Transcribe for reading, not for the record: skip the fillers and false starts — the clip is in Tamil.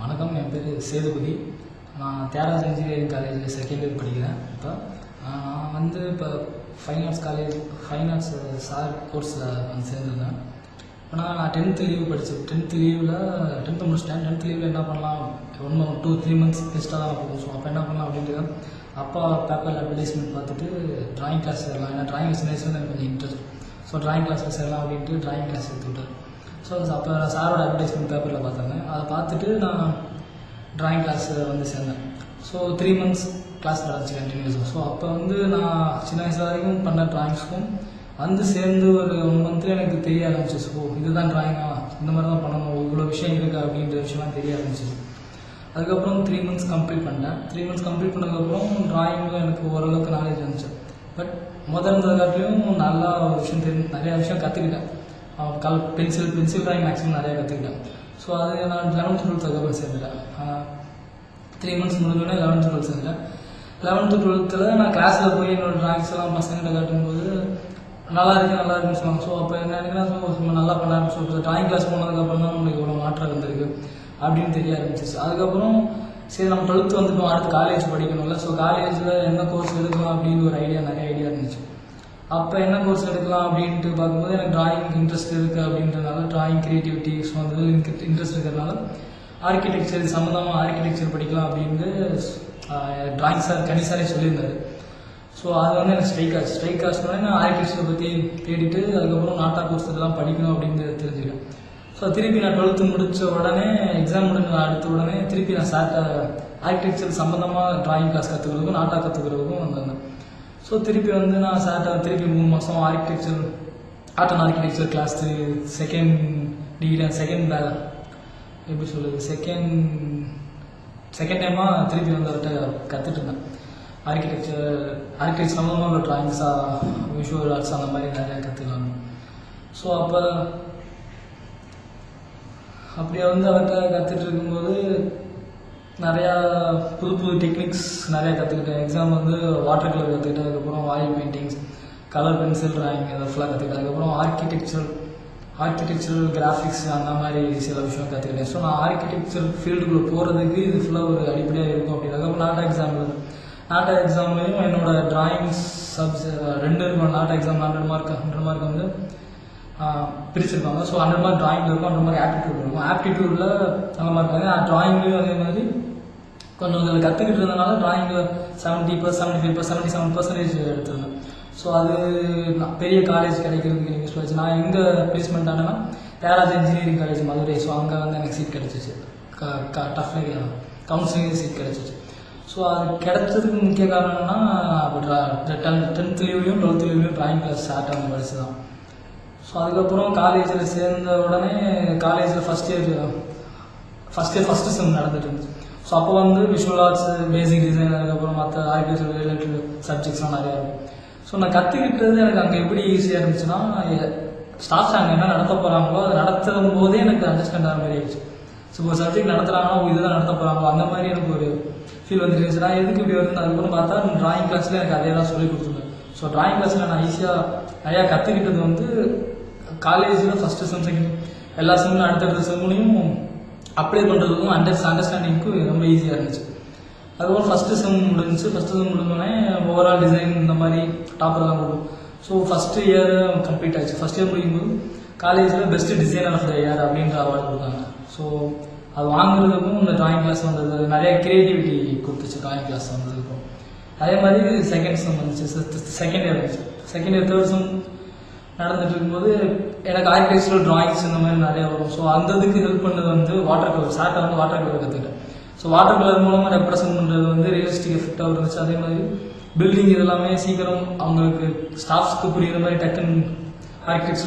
வணக்கம், என் பேர் சேதுபதி. நான் தியாகராஜ இன்ஜினியரிங் காலேஜில் செகண்ட் இயர் படிக்கிறேன். நான் இப்போ ஃபைன் ஆர்ட்ஸ் சார் கோர்ஸில் வந்து சேர்ந்துருந்தேன். இப்போ நான் 10th லீவ் படித்தேன். 10th முடிச்சிட்டேன். 10th லீவில் என்ன பண்ணலாம், 2-3 மந்த்ஸ் பெஸ்ட்டாக தான் போகும். ஸோ அப்போ என்ன பண்ணலாம் அப்படின்ட்டு அப்பா பேப்பரில் அட்வர்டைஸ்மெண்ட் பார்த்துட்டு ட்ராயிங் கிளாஸ் சேரலாம். ஏன்னா ட்ராயிங் சின்ன வயசுல எனக்கு கொஞ்சம் இன்ட்ரெஸ்ட். ஸோ ட்ராயிங் கிளாஸில் சேரலாம் அப்படின்ட்டு ட்ராயிங் கிளாஸ் எடுத்துக்கிட்டேன். ஸோ அப்போ சாரோட அட்வர்டைஸ்மெண்ட் பேப்பரில் பார்த்தாங்க. அதை பார்த்துட்டு நான் ட்ராயிங் கிளாஸ் வந்து சேர்ந்தேன். ஸோ 3 மந்த்ஸ் கிளாஸ் நடந்துச்சு கண்டினியூஸாக. ஸோ அப்போ நான் சின்ன வயசு வரைக்கும் பண்ண ட்ராயிங்ஸ்க்கும் சேர்ந்து ஒரு 1 மந்த்தில் எனக்கு தெரிய ஆரம்பிச்சிச்சு. ஸோ இதுதான் ட்ராயிங்கா, இந்த மாதிரி தான் பண்ணணும், இவ்வளோ விஷயம் இருக்கா அப்படின்ற விஷயம்லாம் தெரிய ஆரம்பிச்சிச்சு. அதுக்கப்புறம் 3 மந்த்ஸ் கம்ப்ளீட் பண்ணேன். 3 மந்த்ஸ் கம்ப்ளீட் பண்ணதுக்கப்புறம் ட்ராயிங்கில் எனக்கு ஓரளவுக்கு நாலேஜ் இருந்துச்சு. பட் இருந்ததுக்காட்டிலையும் நல்லா ஒரு விஷயம் நிறையா விஷயம் கற்றுக்கிட்டேன். பென்சில் ட்ராயிங் மேக்ஸிமம் நிறையா கற்றுக்கிட்டேன். ஸோ அது நான் 11th 12th அதுக்கப்புறம் சேர்ந்துட்டேன். 3 மந்த்ஸ் முடிஞ்சோடனே 11th 12th சேர்ந்தேன். 11th 12th நான் கிளாஸில் போய் என்னோடய ட்ராயிங்ஸ் எல்லாம் பசங்கிட்ட காட்டும்போது நல்லா இருக்குன்னு சொன்னாங்க. ஸோ அப்போ என்ன நினைக்கிறேன், நல்லா பண்ண ஆரம்பிச்சு. ட்ராயிங் கிளாஸ் போனதுக்கப்புறம் தான் நம்மளுக்கு இவ்வளோ மாற்றம் இருந்திருக்கு அப்படின்னு தெரிய ஆரம்பிச்சிச்சு. அதுக்கப்புறம் சரி, நம்ம 12th வந்துட்டோம், அடுத்து காலேஜ் படிக்கணும்ல. ஸோ காலேஜில் என்ன கோர்ஸ் எடுக்கலாம் அப்படின்னு ஒரு நிறைய ஐடியா இருந்துச்சு. அப்போ என்ன கோர்ஸ் எடுக்கலாம் அப்படின்ட்டு பார்க்கும்போது எனக்கு ட்ராயிங் இன்ட்ரெஸ்ட் இருக்குது அப்படின்றனால, ட்ராயிங் கிரியேட்டிவிட்டி ஸோ அந்த இன்ட்ரெஸ்ட் இருக்கிறதுனால ஆர்கிடெக்சர் சம்மந்தமாக ஆர்கிடெக்சர் படிக்கலாம் அப்படின்ட்டு ட்ராயிங் சார் கணிசாரே சொல்லியிருந்தாரு. ஸோ அது எனக்கு ஸ்ட்ரைக் ஆச்சுனோடனே நான் ஆர்கிடெக்சரை பற்றி தேடிட்டு அதுக்கப்புறம் நாட்டா கோர்ஸ் இதெல்லாம் படிக்கணும் அப்படின்னு தெரிஞ்சுக்கிட்டேன். ஸோ திருப்பி நான் 12th முடித்த உடனே எக்ஸாம் அடுத்த உடனே திருப்பி நான் ஆர்கிடெக்சர் சம்மந்தமாக ட்ராயிங் கிளாஸ் கற்றுக்கிறதுக்கும் நாட்டா கற்றுக்கிறதுக்கும் வந்திருந்தேன். ஸோ திருப்பி நான் திருப்பி 3 மாதம் art and architecture class second degree எப்படி சொல்லுது செகண்ட் டைமாக திருப்பி அவர்கிட்ட கற்றுட்டு இருந்தேன். ஆர்கிடெக்சர் சம்மந்தமாக உள்ள ட்ராயிங்ஸாக விஷுவல் ஆர்ட்ஸ் அந்த மாதிரி நிறையா கற்றுக்கலாம். ஸோ அப்படியே அவர்கிட்ட கற்றுட்டு இருக்கும்போது நிறையா புது டெக்னிக்ஸ் நிறையா கற்றுக்கிட்டேன். எக்ஸாம் வாட்டர் கலர் கற்றுக்கிட்டேன். அதுக்கப்புறம் oil paintings, colour pencil drawing அதை ஃபுல்லாக கற்றுக்கிட்டேன். அதுக்கப்புறம் ஆர்கிடெக்சரல் கிராஃபிக்ஸ் அந்த மாதிரி சில விஷயம் கற்றுக்கிட்டேன். ஸோ நான் ஆர்கிடெக்சர் ஃபீல்டுக்குள்ளே போகிறதுக்கு இது ஃபுல்லாக ஒரு அடிப்படையாக இருக்கும் அப்படின்னு. அதுக்கப்புறம் நாட்டா எக்ஸாம்லையும் என்னோட ட்ராயிங்ஸ் 2 இருக்கும். நாட்டா எக்ஸாம் 100 மார்க் பிரிச்சிருப்பாங்க. ஸோ 100 மார்க் ட்ராயிங்கில் இருக்கும், 100 மார்க் ஆப்டிடியூட் இருக்கும். ஆப்டிடியூடில் நல்ல மார்க் வாங்க. ட்ராயிங்லேயும் அதே மாதிரி கொஞ்சம் அதில் கற்றுக்கிட்டு இருந்ததுனால ட்ராயிங்கில் 77% எடுத்திருந்தேன். ஸோ அது பெரிய காலேஜ் கிடைக்கிறதுக்கு யூஸ்ஃபுல் ஆச்சு. நான் எங்கே பிளேஸ்மெண்ட் ஆனேன்னா Thiagaraja engineering college Madurai. So அங்கே எனக்கு சீட் கிடச்சிச்சு. கவுன்சிலிங் சீட் கிடச்சிச்சு. ஸோ அது கிடைச்சதுக்கு முக்கிய காரணம்னா 10th லீவ்லையும் 12th லீவ்லையும் ட்ராயிங் கிளாஸ் ஸ்டார்ட் ஆன படிச்சு தான். ஸோ அதுக்கப்புறம் காலேஜில் சேர்ந்த உடனே காலேஜில் ஃபஸ்ட் செம் நடந்துட்டு இருந்துச்சு. ஸோ அப்போ விஷுவல் ஆர்ட்ஸ், பேசிக் டிசைன், அதுக்கப்புறம் மற்ற ஆர்கிடெக்சர் ரிலேட்டட் சப்ஜெக்ட்ஸ்லாம் நிறையா இருக்கும். ஸோ நான் கற்றுக்கிட்டது எனக்கு அங்கே எப்படி ஈஸியாக இருந்துச்சுன்னா, ஸ்டாஃப்ஸ் அங்கே என்ன நடத்த போகிறாங்களோ அதை நடத்தும் போதே எனக்கு அண்டர்ஸ்டாண்ட் ஆகிற மாதிரி ஆயிடுச்சு. ஸோ ஒரு சப்ஜெக்ட் நடத்துகிறாங்கன்னா இதுதான் நடத்த போகிறாங்களோ அந்த மாதிரி எனக்கு ஒரு ஃபீல் வந்துருந்துச்சு. நான் எதுக்கு இப்படி வருது அதுக்கப்புறம் பார்த்தா ட்ராயிங் கிளாஸில் எனக்கு அதே தான் சொல்லிக் கொடுத்துருந்தேன். ஸோ ட்ராயிங் கிளாஸில் நான் ஈஸியாக நிறையா கற்றுக்கிட்டது காலேஜில் ஃபஸ்ட்டு செம் செகண்ட் எல்லா செம்லையும் அடுத்தடுத்த செம்லையும் அப்ளை பண்ணுறதுக்கும் அண்டர்ஸ்டாண்டிங்க்கும் ரொம்ப ஈஸியாக இருந்துச்சு. அதுக்கப்புறம் ஃபஸ்ட்டு செம் முடிஞ்சோடனே ஓவரால் டிசைன் இந்த மாதிரி டாப்பர்லாம் கொடுக்கும். ஸோ ஃபஸ்ட்டு இயர் கம்ப்ளீட் ஆச்சு. ஃபஸ்ட் இயர் முடிக்கும்போது காலேஜில் best designer of the year அப்படின்ற அவார்டு கொடுத்தாங்க. ஸோ அது வாங்குறதுக்கும் இந்த ட்ராயிங் கிளாஸ் வந்தது நிறைய கிரியேட்டிவிட்டி கொடுத்துச்சு. ட்ராயிங் கிளாஸ் வந்ததுக்கும் அதே மாதிரி செகண்ட் செம் வந்துச்சு. செகண்ட் இயர் வந்துச்சு. செகண்ட் இயர் தேர்ட் செம் நடந்துட்டு இருக்கும்போது எனக்கு ஆர்கிடெக்சரல் ட்ராயிங்ஸ் இந்த மாதிரி நிறையா வரும். ஸோ இதுக்கு ஹெல்ப் பண்ணது வாட்டர் கலர். சார்ட்டை வாட்டர் கலர் கற்றுக்கிட்டேன். ஸோ வாட்டர் கலர் மூலமாக ரெப்ரசென்ட் பண்ணுறது ரியலிஸ்டிக் எஃபெக்டாக இருந்துச்சு. அதே மாதிரி பில்டிங் இதெல்லாமே சீக்கிரம் அவங்களுக்கு ஸ்டாஃப்ஸ்க்கு புரியுற மாதிரி டக்குன்னு ஆர்கிடெக்சரல்